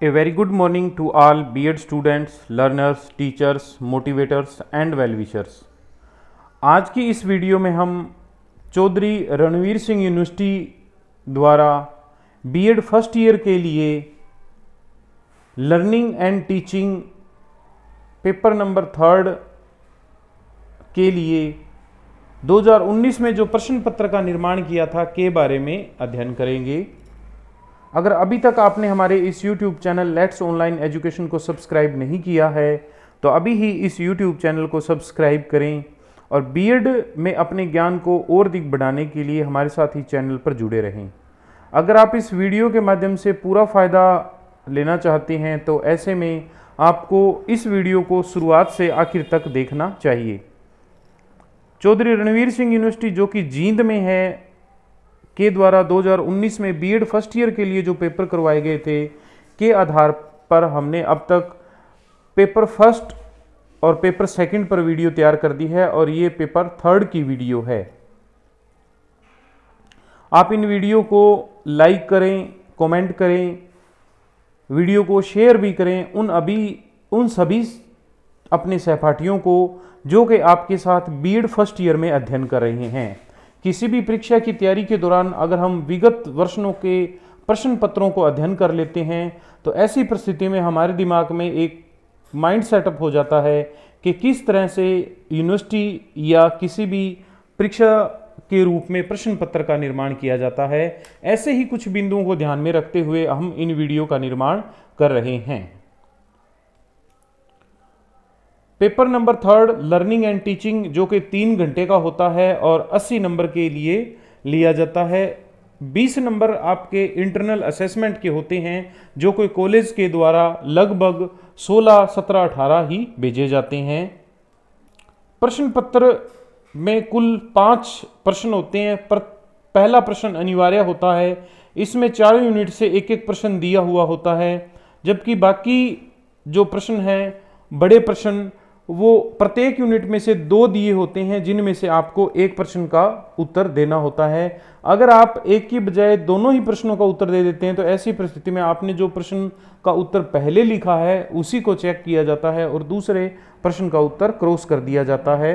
A very good morning to all B.Ed students, learners, teachers, motivators and well-wishers। आज की इस video में हम चौधरी रणवीर सिंह यूनिवर्सिटी द्वारा B.Ed फर्स्ट ईयर के लिए learning and teaching paper number 3 के लिए 2019 में जो प्रश्न पत्र का निर्माण किया था के बारे में अध्ययन करेंगे। अगर अभी तक आपने हमारे इस YouTube channel let's online education को सब्सक्राइब नहीं किया है तो अभी ही इस YouTube चैनल को सब्सक्राइब करें और B.Ed में अपने ज्ञान को और अधिक बढ़ाने के लिए हमारे साथ ही चैनल पर जुड़े रहें। अगर आप इस वीडियो के माध्यम से पूरा फ़ायदा लेना चाहते हैं तो ऐसे में आपको इस वीडियो को शुरुआत से आखिर तक देखना चाहिए। चौधरी रणवीर सिंह यूनिवर्सिटी जो कि जींद में है के द्वारा 2019 में B.Ed फर्स्ट ईयर के लिए जो पेपर करवाए गए थे के आधार पर हमने अब तक पेपर फर्स्ट और पेपर सेकंड पर वीडियो तैयार कर दी है और ये पेपर 3 की वीडियो है। आप इन वीडियो को लाइक करें, कमेंट करें, वीडियो को शेयर भी करें उन सभी अपने सहपाठियों को जो कि आपके साथ B.Ed फर्स्ट ईयर में अध्ययन कर रहे हैं। किसी भी परीक्षा की तैयारी के दौरान अगर हम विगत वर्षों के प्रश्न पत्रों को अध्ययन कर लेते हैं तो ऐसी परिस्थिति में हमारे दिमाग में एक माइंड सेटअप हो जाता है कि किस तरह से यूनिवर्सिटी या किसी भी परीक्षा के रूप में प्रश्न पत्र का निर्माण किया जाता है। ऐसे ही कुछ बिंदुओं को ध्यान में रखते हुए हम इन वीडियो का निर्माण कर रहे हैं। Paper number 3 learning and teaching जो कि 3 घंटे का होता है और 80 नंबर के लिए लिया जाता है। 20 नंबर आपके इंटरनल असेसमेंट के होते हैं जो कि कॉलेज के द्वारा लगभग 16, 17, 18 ही भेजे जाते हैं। प्रश्न पत्र में कुल 5 प्रश्न होते हैं। पहला प्रश्न अनिवार्य होता है। इसमें 4 यूनिट से एक एक प्रश्न दिया हुआ होता है, जबकि बाकी जो प्रश्न हैं बड़े प्रश्न वो प्रत्येक यूनिट में से 2 दिए होते हैं जिनमें से आपको एक प्रश्न का उत्तर देना होता है। अगर आप एक की बजाय दोनों ही प्रश्नों का उत्तर दे देते हैं तो ऐसी परिस्थिति में आपने जो प्रश्न का उत्तर पहले लिखा है उसी को चेक किया जाता है और दूसरे प्रश्न का उत्तर क्रॉस कर दिया जाता है।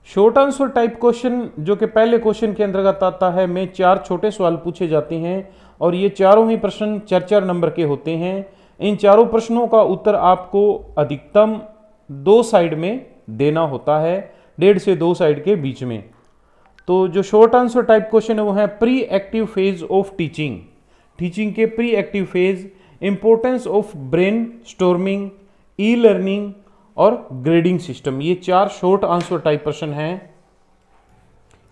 शॉर्ट आंसर टाइप क्वेश्चन जो कि पहले क्वेश्चन के अंतर्गत आता है में 4 छोटे सवाल पूछे जाते हैं और ये चारों ही प्रश्न 4-4 नंबर के होते हैं। इन चारों प्रश्नों का उत्तर आपको अधिकतम 2 साइड में देना होता है, 1.5 से 2 साइड के बीच में। तो जो शॉर्ट आंसर टाइप क्वेश्चन है वो है pre active phase of teaching, teaching के pre active phase, importance of brainstorming, e learning और ग्रेडिंग सिस्टम। ये 4 शॉर्ट आंसर टाइप प्रश्न हैं।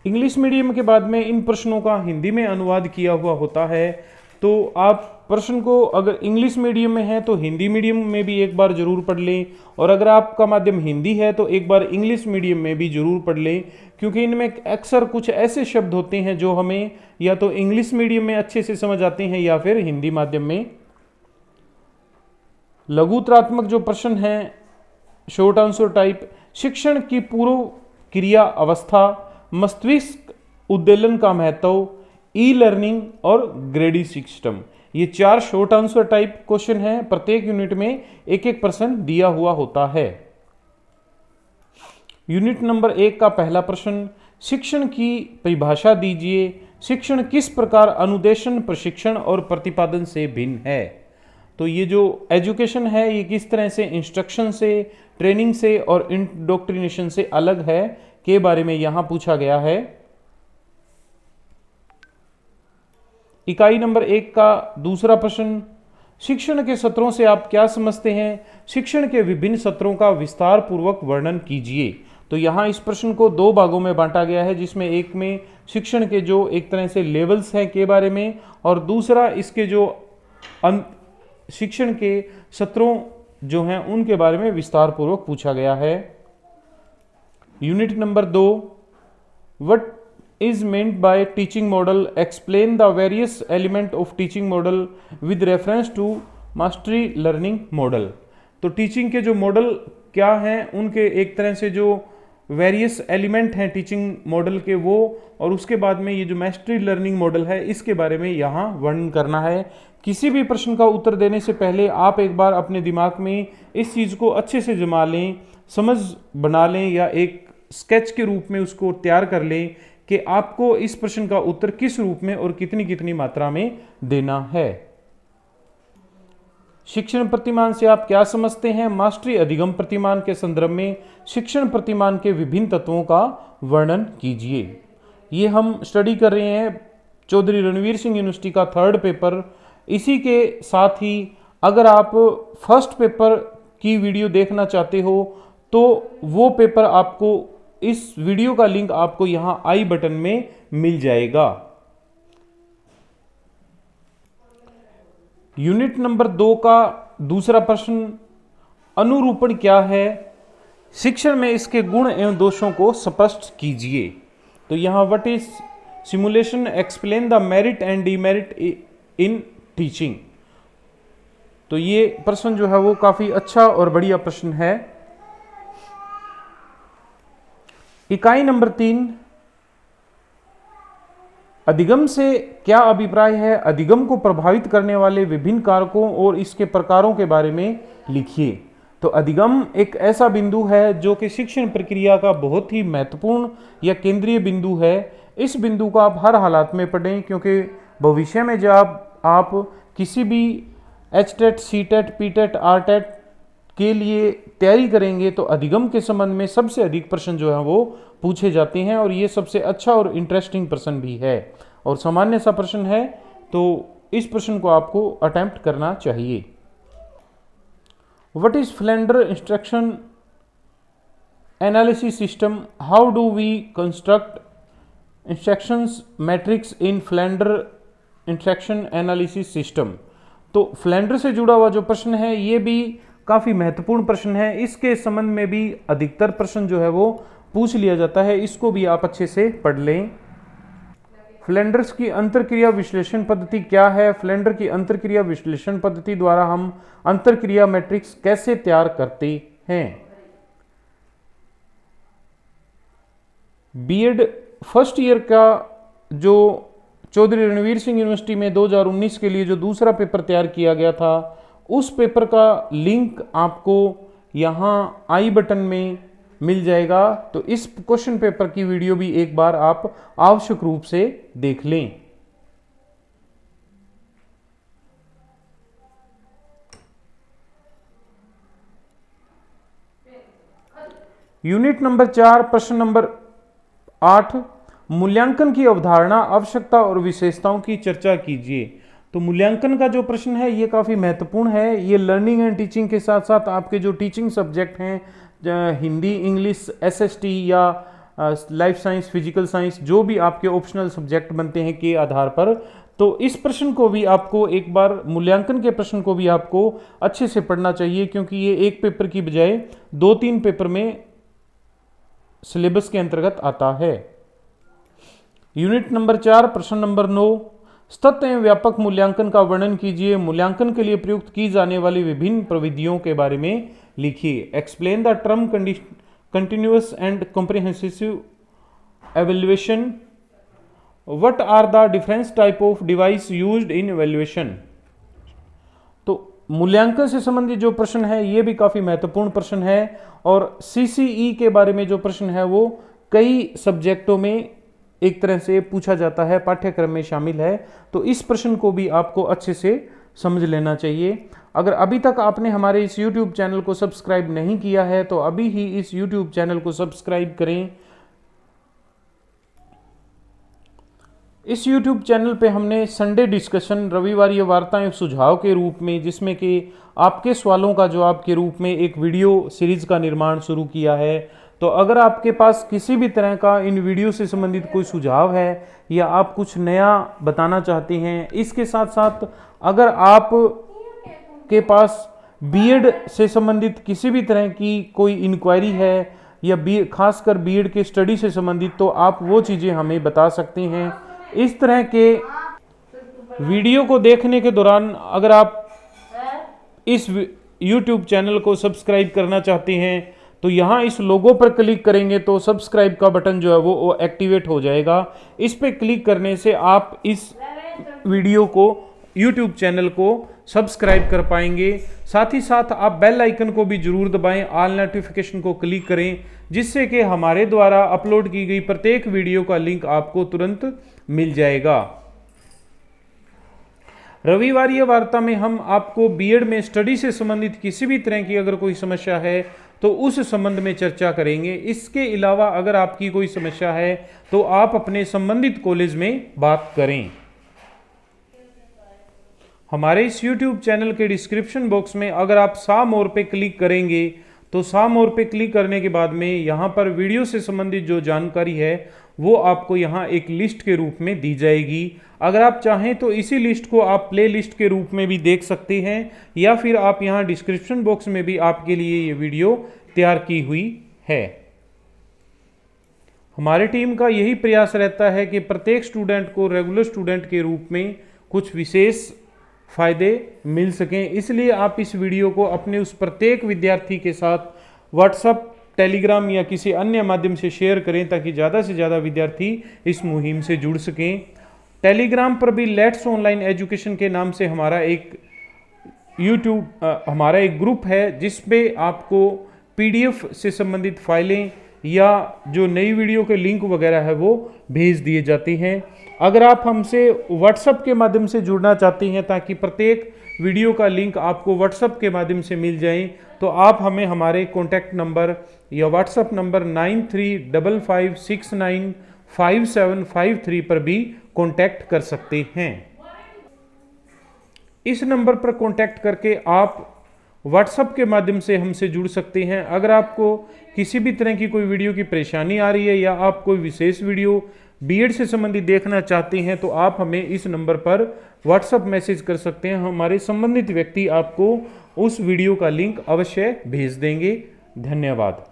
इंग्लिश मीडियम के बाद में इन प्रश्नों का हिंदी में अनुवाद किया हुआ होता है। तो आप प्रश्न को अगर इंग्लिश मीडियम में है तो हिंदी मीडियम में भी एक बार जरूर पढ़ लें और अगर आपका माध्यम हिंदी है तो एक बार इंग्लिश मीडियम में भी जरूर पढ़ लें, क्योंकि इनमें अक्सर कुछ ऐसे शब्द होते हैं जो हमें या तो इंग्लिश मीडियम में अच्छे से समझ आते हैं या फिर हिंदी माध्यम में। लघुत्रात्मक जो प्रश्न है शॉर्ट आंसर टाइप, शिक्षण की पूर्व क्रिया अवस्था, मस्तिष्क उद्दोलन का महत्व, ई लर्निंग और ग्रेडिंग सिस्टम। ये 4 शॉर्ट आंसर टाइप क्वेश्चन हैं। प्रत्येक यूनिट में एक एक प्रश्न दिया हुआ होता है। यूनिट नंबर 1 का पहला प्रश्न, शिक्षण की परिभाषा दीजिए। शिक्षण किस प्रकार अनुदेशन, प्रशिक्षण और प्रतिपादन से भिन्न है? तो ये जो एजुकेशन है ये किस तरह से इंस्ट्रक्शन से, ट्रेनिंग से और इंडोक्ट्रिनेशन से अलग है के बारे में यहां पूछा गया है। इकाई नंबर 1 का दूसरा प्रश्न, शिक्षण के सत्रों से आप क्या समझते हैं? शिक्षण के विभिन्न सत्रों का विस्तार पूर्वक वर्णन कीजिए। तो यहाँ इस प्रश्न को 2 भागों में बांटा गया है, जिसमें एक में शिक्षण के जो एक तरह से लेवल्स हैं के बारे में और दूसरा इसके जो शिक्षण के सत्रों जो हैं उनके बारे में विस्तार पूर्वक पूछा गया है। Unit number 2, what is meant by teaching model, explain the various element of teaching model with reference to mastery learning model। तो टीचिंग के जो मॉडल क्या हैं उनके एक तरह से जो वेरियस एलिमेंट हैं टीचिंग मॉडल के वो, और उसके बाद में ये जो मास्टरी लर्निंग मॉडल है इसके बारे में यहाँ वर्णन करना है किसी भी प्रश्न का उत्तर देने से पहले आप एक बार अपने दिमाग में इस चीज़ को अच्छे से जमा लें, समझ बना लें या एक स्केच के रूप में उसको तैयार कर लें कि आपको इस प्रश्न का उत्तर किस रूप में और कितनी कितनी मात्रा में देना है। शिक्षण प्रतिमान से आप क्या समझते हैं? मास्टरी अधिगम प्रतिमान के संदर्भ में शिक्षण प्रतिमान के विभिन्न तत्वों का वर्णन कीजिए। ये हम स्टडी कर रहे हैं चौधरी रणवीर सिंह यूनिवर्सिटी का 3rd पेपर। इसी के साथ ही अगर आप फर्स्ट पेपर की वीडियो देखना चाहते हो तो वो पेपर आपको, इस वीडियो का लिंक आपको यहां आई बटन में मिल जाएगा। यूनिट नंबर 2 का दूसरा प्रश्न, अनुरूपण क्या है? शिक्षण में इसके गुण एवं दोषों को स्पष्ट कीजिए। तो यहां what is simulation, explain the merit and demerit in teaching. तो ये प्रश्न जो है वो काफी अच्छा और बढ़िया प्रश्न है। इकाई नंबर 3, अधिगम से क्या अभिप्राय है? अधिगम को प्रभावित करने वाले विभिन्न कारकों और इसके प्रकारों के बारे में लिखिए। तो अधिगम एक ऐसा बिंदु है जो कि शिक्षण प्रक्रिया का बहुत ही महत्वपूर्ण या केंद्रीय बिंदु है। इस बिंदु को आप हर हालात में पढ़ें, क्योंकि भविष्य में जब आप किसी भी HTET, CTET, PTET, RTET के लिए तैयारी करेंगे तो अधिगम के संबंध में सबसे अधिक प्रश्न जो है वो पूछे जाते हैं और ये सबसे अच्छा और इंटरेस्टिंग प्रश्न भी है और सामान्य सा प्रश्न है, तो इस प्रश्न को आपको अटेम्प्ट करना चाहिए। What is Flander instruction analysis system? How do we construct instructions matrix in Flander instruction analysis system? तो फ्लेंडर से जुड़ा हुआ जो प्रश्न है ये भी काफी महत्वपूर्ण प्रश्न है। इसके संबंध में भी अधिकतर प्रश्न जो है वो पूछ लिया जाता है, इसको भी आप अच्छे से पढ़ लें। फ्लेंडर्स की अंतरक्रिया विश्लेषण पद्धति क्या है? फ्लेंडर की अंतरक्रिया विश्लेषण पद्धति द्वारा हम अंतरक्रिया मैट्रिक्स कैसे तैयार करते हैं? बीएड फर्स्ट ईयर का जो चौधरी रणवीर सिंह यूनिवर्सिटी में 2019 के लिए जो दूसरा पेपर तैयार किया गया था, उस पेपर का लिंक आपको यहां आई बटन में मिल जाएगा। तो इस क्वेश्चन पेपर की वीडियो भी एक बार आप आवश्यक रूप से देख लें। यूनिट नंबर 4 प्रश्न नंबर 8, मूल्यांकन की अवधारणा, आवश्यकता और विशेषताओं की चर्चा कीजिए। तो मूल्यांकन का जो प्रश्न है ये काफी महत्वपूर्ण है। ये लर्निंग एंड टीचिंग के साथ साथ आपके जो टीचिंग सब्जेक्ट हैं, हिंदी, इंग्लिश, SST या लाइफ साइंस, फिजिकल साइंस, जो भी आपके ऑप्शनल सब्जेक्ट बनते हैं के आधार पर, तो इस प्रश्न को भी आपको एक बार, मूल्यांकन के प्रश्न को भी आपको अच्छे से पढ़ना चाहिए, क्योंकि ये एक पेपर की बजाय 2-3 पेपर में सिलेबस के अंतर्गत आता है। यूनिट नंबर 4 प्रश्न नंबर 9, सतत एवं व्यापक मूल्यांकन का वर्णन कीजिए। मूल्यांकन के लिए प्रयुक्त की जाने वाली विभिन्न प्रविधियों के बारे में लिखिए। Explain the term continuous and comprehensive evaluation. What are the different type of device used in evaluation. तो मूल्यांकन से संबंधित जो प्रश्न है ये भी काफी महत्वपूर्ण प्रश्न है और CCE के बारे में जो प्रश्न है वो कई सब्जेक्टों में एक तरह से पूछा जाता है, पाठ्यक्रम में शामिल है। तो इस प्रश्न को भी आपको अच्छे से समझ लेना चाहिए। अगर अभी तक आपने हमारे इस YouTube चैनल को सब्सक्राइब नहीं किया है तो अभी ही इस YouTube चैनल को सब्सक्राइब करें। इस YouTube चैनल पे हमने संडे डिस्कशन, रविवारीय वार्ताएं सुझाव के रूप में, जिसमें कि आपके सवालों का जवाब के रूप में एक वीडियो सीरीज का निर्माण शुरू किया है। तो अगर आपके पास किसी भी तरह का इन वीडियो से संबंधित कोई सुझाव है या आप कुछ नया बताना चाहते हैं, इसके साथ साथ अगर आप के पास बीएड से संबंधित किसी भी तरह की कोई इंक्वायरी है या खासकर बीएड के स्टडी से संबंधित, तो आप वो चीज़ें हमें बता सकते हैं। इस तरह के वीडियो को देखने के दौरान अगर आप इस YouTube चैनल को सब्सक्राइब करना चाहते हैं तो यहाँ इस लोगो पर क्लिक करेंगे तो सब्सक्राइब का बटन जो है वो एक्टिवेट हो जाएगा। इस पर क्लिक करने से आप इस वीडियो को YouTube चैनल को सब्सक्राइब कर पाएंगे। साथ ही साथ आप बेल आइकन को भी जरूर दबाएं, ऑल नोटिफिकेशन को क्लिक करें, जिससे कि हमारे द्वारा अपलोड की गई प्रत्येक वीडियो का लिंक आपको तुरंत मिल जाएगा। रविवारीय वार्ता में हम आपको बीएड में स्टडी से संबंधित किसी भी तरह की अगर कोई समस्या है तो उस संबंध में चर्चा करेंगे। इसके अलावा अगर आपकी कोई समस्या है तो आप अपने संबंधित कॉलेज में बात करें। हमारे इस YouTube चैनल के डिस्क्रिप्शन बॉक्स में अगर आप सा मोर पे क्लिक करेंगे तो सा मोर पे क्लिक करने के बाद में यहाँ पर वीडियो से संबंधित जो जानकारी है वो आपको यहाँ एक लिस्ट के रूप में दी जाएगी। अगर आप चाहें तो इसी लिस्ट को आप प्ले लिस्ट के रूप में भी देख सकते हैं, या फिर आप यहाँ डिस्क्रिप्शन बॉक्स में भी आपके लिए ये वीडियो तैयार की हुई है। हमारी टीम का यही प्रयास रहता है कि प्रत्येक स्टूडेंट को रेगुलर स्टूडेंट के रूप में कुछ विशेष फायदे मिल सकें, इसलिए आप इस वीडियो को अपने उस प्रत्येक विद्यार्थी के साथ व्हाट्सएप, टेलीग्राम या किसी अन्य माध्यम से शेयर करें ताकि ज़्यादा से ज़्यादा विद्यार्थी इस मुहिम से जुड़ सकें। टेलीग्राम पर भी लेट्स ऑनलाइन एजुकेशन के नाम से हमारा एक हमारा एक ग्रुप है जिसपे आपको PDF से संबंधित फाइलें या जो नई वीडियो के लिंक वगैरह है वो भेज दिए जाते हैं। अगर आप हमसे व्हाट्सएप के माध्यम से जुड़ना चाहते हैं ताकि प्रत्येक वीडियो का लिंक आपको व्हाट्सएप के माध्यम से मिल जाए तो आप हमें हमारे कॉन्टैक्ट नंबर या व्हाट्सएप नंबर 9355695753 पर भी कॉन्टैक्ट कर सकते हैं। इस नंबर पर कॉन्टैक्ट करके आप व्हाट्सएप के माध्यम से हमसे जुड़ सकते हैं। अगर आपको किसी भी तरह की कोई वीडियो की परेशानी आ रही है या आप कोई विशेष वीडियो बीएड से संबंधित देखना चाहते हैं तो आप हमें इस नंबर पर व्हाट्सएप मैसेज कर सकते हैं। हमारे संबंधित व्यक्ति आपको उस वीडियो का लिंक अवश्य भेज देंगे। धन्यवाद।